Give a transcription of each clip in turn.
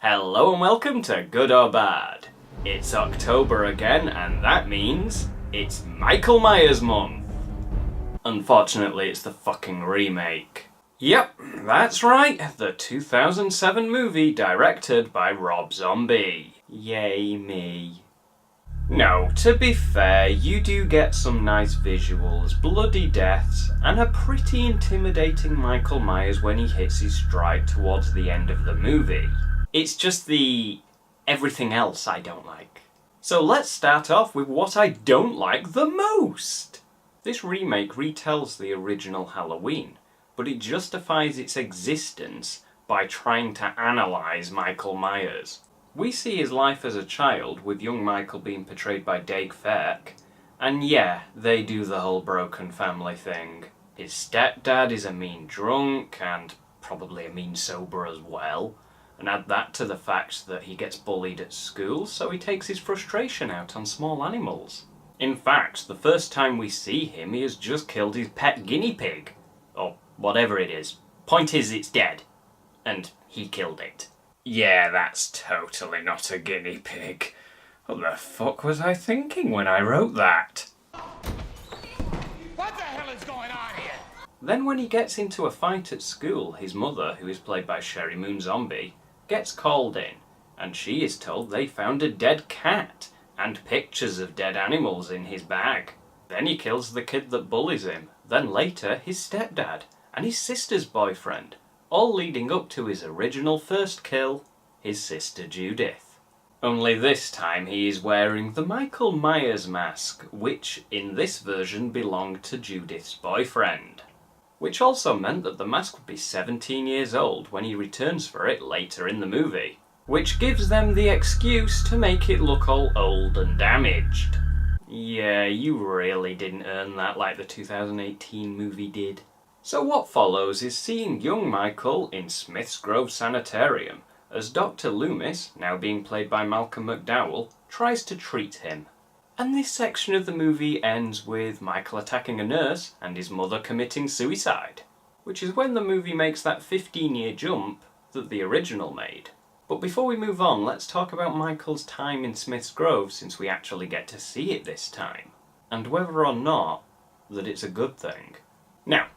Hello and welcome to Good or Bad. It's October again, and that means it's Michael Myers month. Unfortunately, it's the fucking remake. Yep, that's right, the 2007 movie directed by Rob Zombie. Yay me. No, to be fair, you do get some nice visuals, bloody deaths, and a pretty intimidating Michael Myers when he hits his stride towards the end of the movie. It's just the everything else I don't like. So let's start off with what I don't like the most. This remake retells the original Halloween, but it justifies its existence by trying to analyse Michael Myers. We see his life as a child, with young Michael being portrayed by Dave Ferk, and yeah, they do the whole broken family thing. His stepdad is a mean drunk, and probably a mean sober as well, and add that to the fact that he gets bullied at school, so he takes his frustration out on small animals. In fact, the first time we see him, he has just killed his pet guinea pig. Or whatever it is. Point is, it's dead. And he killed it. Yeah, that's totally not a guinea pig. What the fuck was I thinking when I wrote that? What the hell is going on here? Then when he gets into a fight at school, his mother, who is played by Sherry Moon Zombie, gets called in, and she is told they found a dead cat and pictures of dead animals in his bag. Then he kills the kid that bullies him, then later his stepdad and his sister's boyfriend, all leading up to his original first kill, his sister Judith. Only this time he is wearing the Michael Myers mask, which in this version belonged to Judith's boyfriend. Which also meant that the mask would be 17 years old when he returns for it later in the movie. Which gives them the excuse to make it look all old and damaged. Yeah, you really didn't earn that like the 2018 movie did. So what follows is seeing young Michael in Smith's Grove Sanitarium as Dr. Loomis, now being played by Malcolm McDowell, tries to treat him. And this section of the movie ends with Michael attacking a nurse and his mother committing suicide, which is when the movie makes that 15-year jump that the original made. But before we move on, let's talk about Michael's time in Smith's Grove, since we actually get to see it this time, and whether or not that it's a good thing. Now,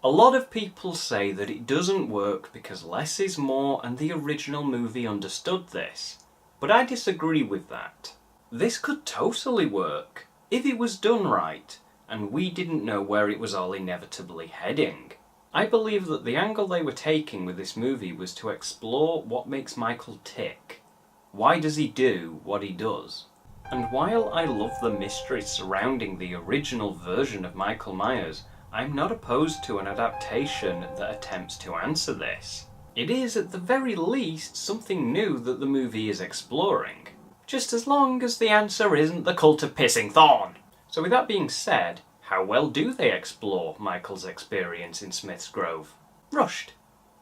a lot of people say that it doesn't work because less is more and the original movie understood this, but I disagree with that. This could totally work, if it was done right, and we didn't know where it was all inevitably heading. I believe that the angle they were taking with this movie was to explore what makes Michael tick. Why does he do what he does? And while I love the mystery surrounding the original version of Michael Myers, I'm not opposed to an adaptation that attempts to answer this. It is, at the very least, something new that the movie is exploring. Just as long as the answer isn't the cult of pissing Thorn. So with that being said, how well do they explore Michael's experience in Smith's Grove? Rushed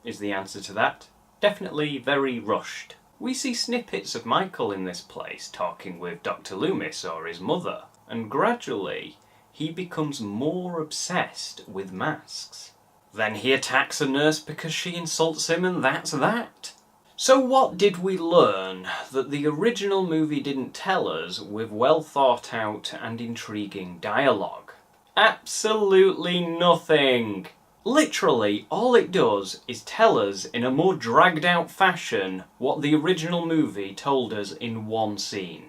is the answer to that. Definitely very rushed. We see snippets of Michael in this place talking with Dr. Loomis or his mother, and gradually he becomes more obsessed with masks. Then he attacks a nurse because she insults him, and that's that. So what did we learn that the original movie didn't tell us with well thought out and intriguing dialogue? Absolutely nothing! Literally, all it does is tell us in a more dragged out fashion what the original movie told us in one scene.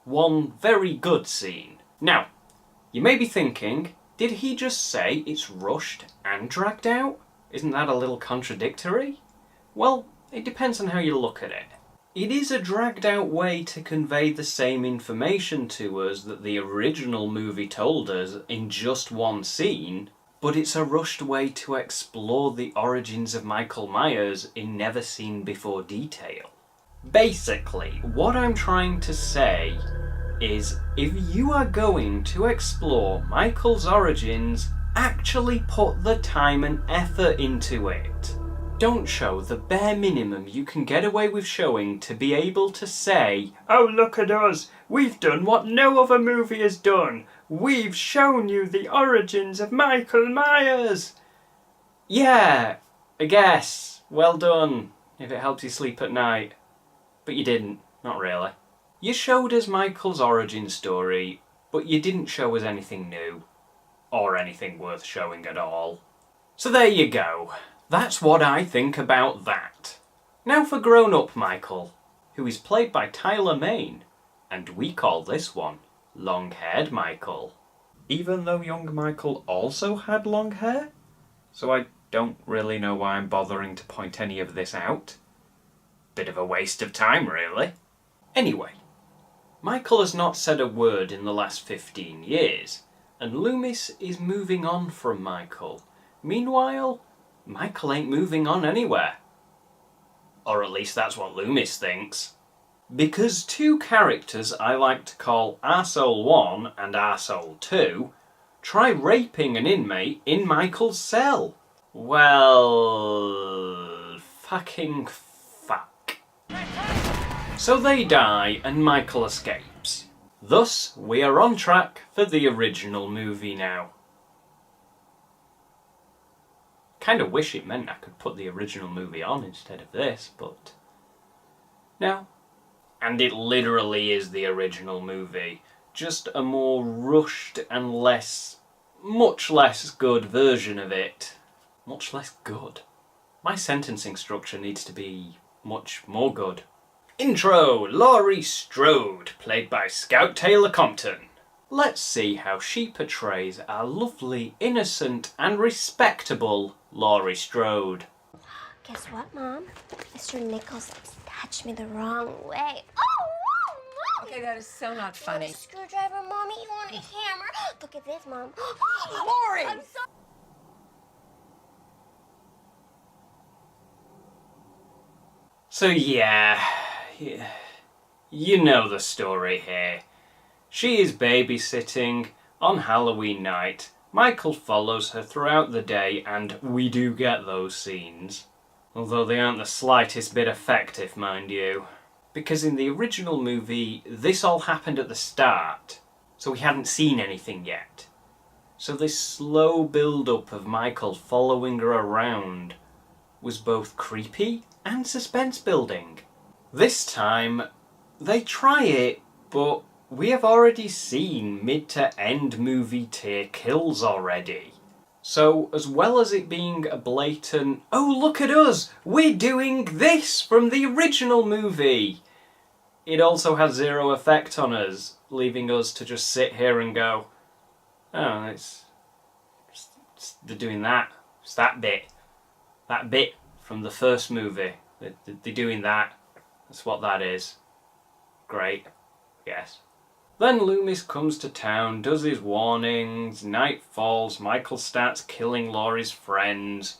One very good scene. Now, you may be thinking, did he just say it's rushed and dragged out? Isn't that a little contradictory? Well, it depends on how you look at it. It is a dragged out way to convey the same information to us that the original movie told us in just one scene, but it's a rushed way to explore the origins of Michael Myers in never seen before detail. Basically, what I'm trying to say is, if you are going to explore Michael's origins, actually put the time and effort into it. Don't show the bare minimum you can get away with showing to be able to say, "Oh, look at us, we've done what no other movie has done. We've shown you the origins of Michael Myers." Yeah, I guess. Well done, if it helps you sleep at night. But you didn't, not really. You showed us Michael's origin story, but you didn't show us anything new. Or anything worth showing at all. So there you go. That's what I think about that. Now for grown-up Michael, who is played by Tyler Mane, and we call this one Long-Haired Michael. Even though young Michael also had long hair? So I don't really know why I'm bothering to point any of this out. Bit of a waste of time, really. Anyway, Michael has not said a word in the last 15 years, and Loomis is moving on from Michael. Meanwhile, Michael ain't moving on anywhere. Or at least that's what Loomis thinks. Because two characters I like to call Arsehole 1 and Arsehole 2 try raping an inmate in Michael's cell. Well, fucking fuck. So they die and Michael escapes. Thus, we are on track for the original movie now. Kinda wish it meant I could put the original movie on instead of this, but no. And it literally is the original movie, just a more rushed and much less good version of it. Much less good. My sentencing structure needs to be much more good. Intro, Laurie Strode, played by Scout Taylor Compton. Let's see how she portrays our lovely, innocent and respectable Laurie Strode. Guess what, Mom? Mr. Nichols touched me the wrong way. Oh, Mom! Okay, that is so not funny. Screwdriver, Mommy. You want a hammer? Look at this, Mom. Laurie! I'm sorry. So yeah, you know the story here. She is babysitting on Halloween night. Michael follows her throughout the day, and we do get those scenes. Although they aren't the slightest bit effective, mind you. Because in the original movie, this all happened at the start, so we hadn't seen anything yet. So this slow build-up of Michael following her around was both creepy and suspense-building. This time, they try it, but we have already seen mid-to-end movie tier kills already. So, as well as it being a blatant, oh look at us, we're doing this from the original movie, it also has zero effect on us, leaving us to just sit here and go, oh, they're doing that. It's that bit. That bit from the first movie. They're doing that. That's what that is. Great. Yes. Then Loomis comes to town, does his warnings, night falls, Michael starts killing Laurie's friends,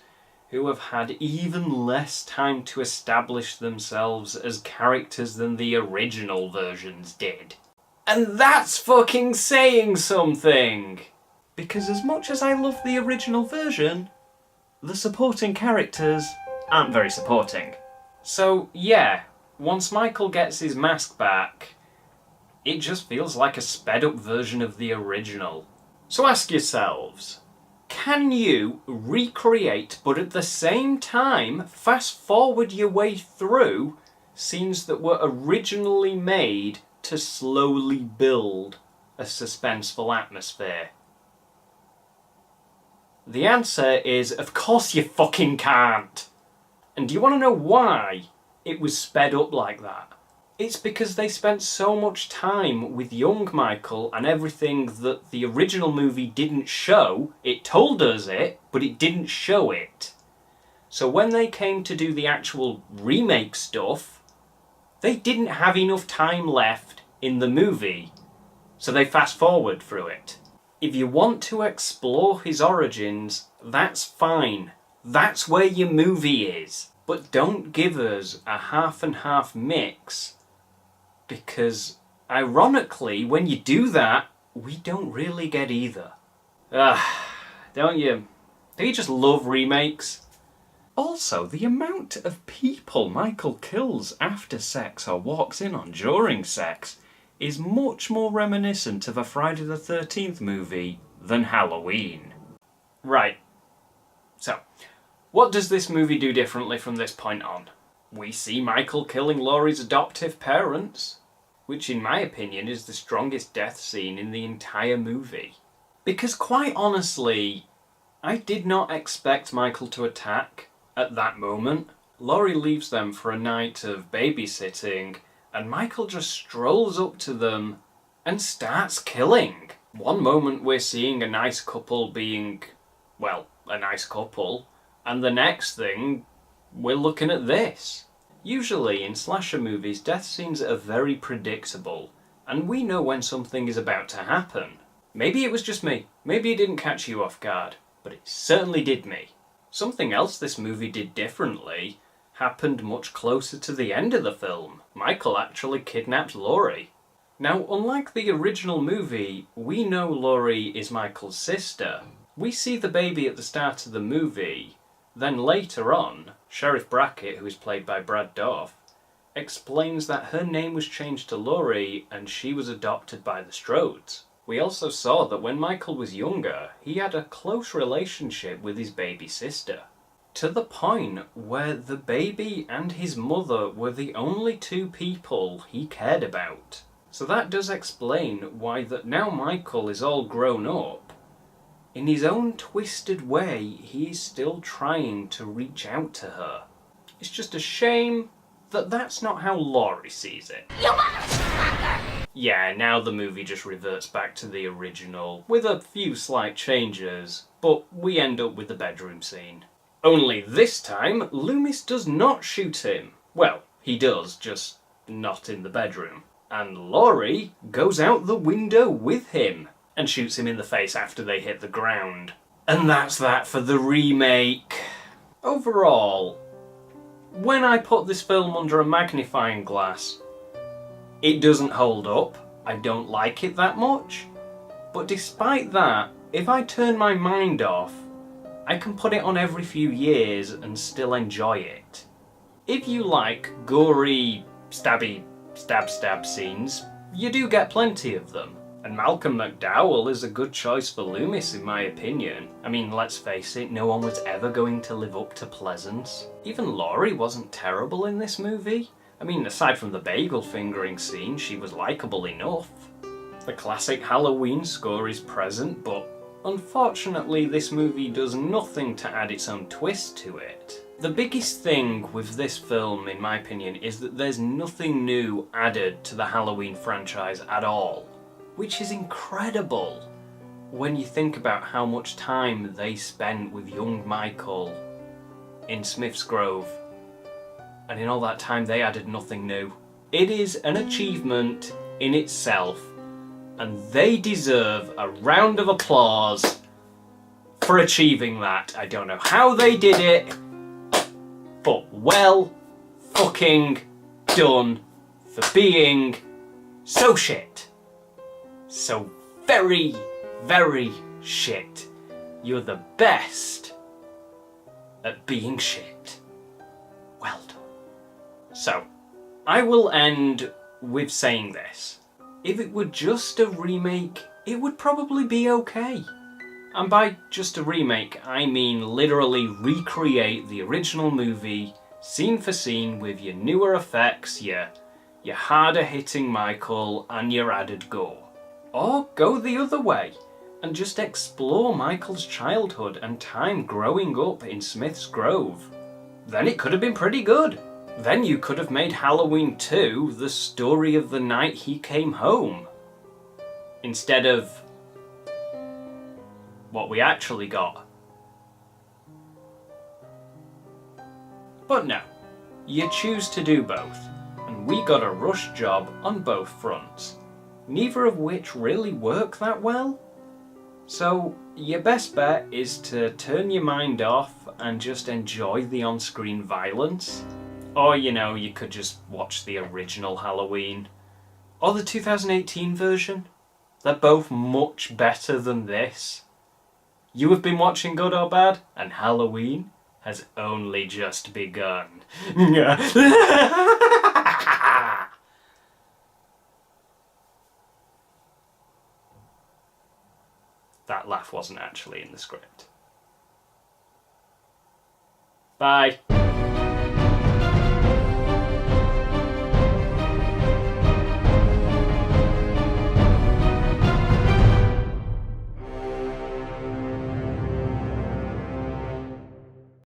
who have had even less time to establish themselves as characters than the original versions did. And that's fucking saying something! Because as much as I love the original version, the supporting characters aren't very supporting. So yeah, once Michael gets his mask back, it just feels like a sped up version of the original. So ask yourselves, can you recreate but at the same time fast forward your way through scenes that were originally made to slowly build a suspenseful atmosphere? The answer is, of course you fucking can't! And do you want to know why it was sped up like that? It's because they spent so much time with young Michael and everything that the original movie didn't show. It told us it, but it didn't show it. So when they came to do the actual remake stuff, they didn't have enough time left in the movie, so they fast forward through it. If you want to explore his origins, that's fine. That's where your movie is. But don't give us a half and half mix, because ironically, when you do that, we don't really get either. Don't you? Do you just love remakes? Also, the amount of people Michael kills after sex or walks in on during sex is much more reminiscent of a Friday the 13th movie than Halloween. Right. So, what does this movie do differently from this point on? we see Michael killing Laurie's adoptive parents, which in my opinion is the strongest death scene in the entire movie. Because quite honestly, I did not expect Michael to attack at that moment. Laurie leaves them for a night of babysitting, and Michael just strolls up to them and starts killing. One moment we're seeing a nice couple being, well, a nice couple, and the next thing, we're looking at this. Usually in slasher movies, death scenes are very predictable, and we know when something is about to happen. Maybe it was just me, maybe it didn't catch you off guard, but it certainly did me. Something else this movie did differently happened much closer to the end of the film. Michael actually kidnapped Laurie. Now, unlike the original movie, we know Laurie is Michael's sister. We see the baby at the start of the movie, then later on, Sheriff Brackett, who is played by Brad Dourif, explains that her name was changed to Laurie and she was adopted by the Strodes. We also saw that when Michael was younger, he had a close relationship with his baby sister, to the point where the baby and his mother were the only two people he cared about. So that does explain why that now Michael is all grown up, in his own twisted way, he is still trying to reach out to her. It's just a shame that that's not how Laurie sees it. You motherfucker! Yeah, now the movie just reverts back to the original, with a few slight changes, but we end up with the bedroom scene. Only this time, Loomis does not shoot him. Well, he does, just not in the bedroom. And Laurie goes out the window with him and shoots him in the face after they hit the ground. And that's that for the remake. Overall, when I put this film under a magnifying glass, it doesn't hold up. I don't like it that much. But despite that, if I turn my mind off, I can put it on every few years and still enjoy it. If you like gory, stabby, stab scenes, you do get plenty of them. And Malcolm McDowell is a good choice for Loomis in my opinion. I mean, let's face it, no one was ever going to live up to Pleasance. Even Laurie wasn't terrible in this movie. I mean, aside from the bagel fingering scene, she was likeable enough. The classic Halloween score is present, but unfortunately this movie does nothing to add its own twist to it. The biggest thing with this film, in my opinion, is that there's nothing new added to the Halloween franchise at all, which is incredible when you think about how much time they spent with young Michael in Smith's Grove, and in all that time they added nothing new. It is an achievement in itself, and they deserve a round of applause for achieving that. I don't know how they did it, but well fucking done for being so shit. So very, very shit. You're the best at being shit. Well done. So, I will end with saying this. If it were just a remake, it would probably be okay. And by just a remake, I mean literally recreate the original movie, scene for scene, with your newer effects, your harder hitting Michael, and your added gore. Or go the other way, and just explore Michael's childhood and time growing up in Smith's Grove. Then it could have been pretty good. Then you could have made Halloween 2 the story of the night he came home, instead of what we actually got. But no, you choose to do both, and we got a rush job on both fronts, neither of which really work that well. So your best bet is to turn your mind off and just enjoy the on-screen violence. Or, you know, you could just watch the original Halloween. Or the 2018 version. They're both much better than this. You have been watching Good or Bad, and Halloween has only just begun. That laugh wasn't actually in the script. Bye.